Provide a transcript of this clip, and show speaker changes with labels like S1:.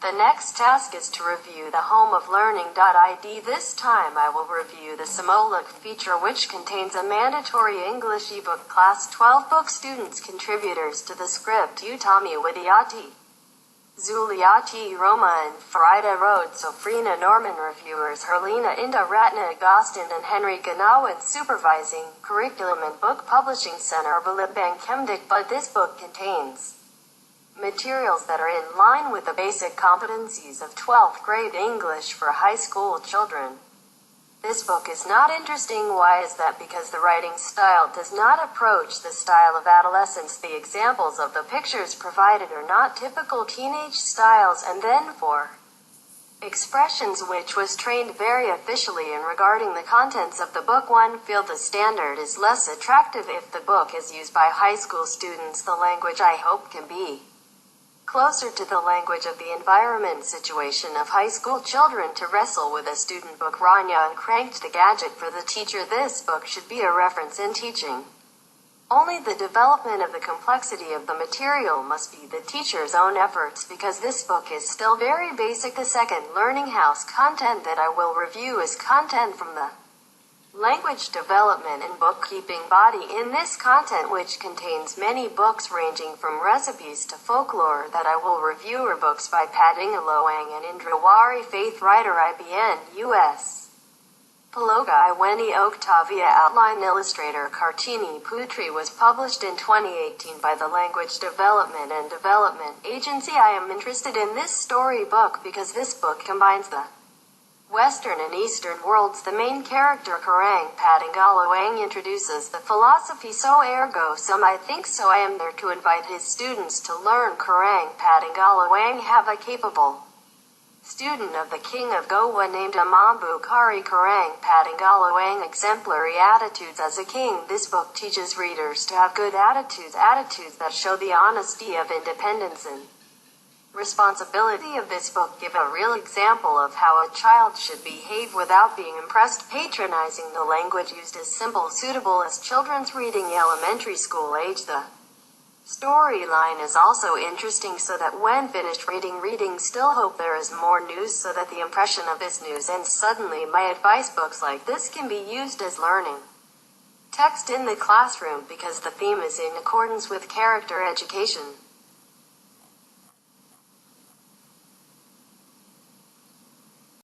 S1: The next task is to review the home of learning.id. This time I will review the SEAMEO feature, which contains a mandatory English ebook. Class 12 book students contributors to the script: Utami Widiati, Zuliati Roma and Farida Road, Sofrina Norman. Reviewers: Herlina Inda Ratna Agustin and Henry Ganawat. Supervising Curriculum and Book Publishing Center Balibang Kemdik. But this book contains materials that are in line with the basic competencies of 12th grade English for high school children. This book is not interesting. Why is that? Because the writing style does not approach the style of adolescence. The examples of the pictures provided are not typical teenage styles. And then for expressions which was trained very officially in regarding the contents of the book, one feel the standard is less attractive. If the book is used by high school students, the language I hope can be closer to the language of the environment situation of high school children. To wrestle with a student book, Rania and Cranked the Gadget for the teacher. This book should be a reference in teaching. Only the development of the complexity of the material must be the teacher's own efforts, because this book is still very basic. The second learning house content that I will review is content from the language development and bookkeeping body. In this content, which contains many books ranging from recipes to folklore, that I will review, are books by Pangaloang and Indrawari. Faith writer IBN US Paloga Iweni Octavia. Outline illustrator Kartini Putri. Was published in 2018 by the Language Development and Development Agency. I am interested in this story book because this book combines the Western and Eastern worlds. The main character, Karaeng Pangaloang, introduces the philosophy so ergo sum. I think so. I am there to invite his students to learn. Karaeng Pangaloang have a capable student of the king of Goa named Amambu Kari. Karaeng Pangaloang exemplary attitudes as a king. This book teaches readers to have good attitudes that show the honesty of independence and responsibility of this book. Give a real example of how a child should behave without being impressed. Patronizing. The language used is simple, suitable as children's reading elementary school age. The storyline is also interesting, so that when finished reading still hope there is more news, so that the impression of this news ends suddenly. My advice: books like this can be used as learning text in the classroom because the theme is in accordance with character education.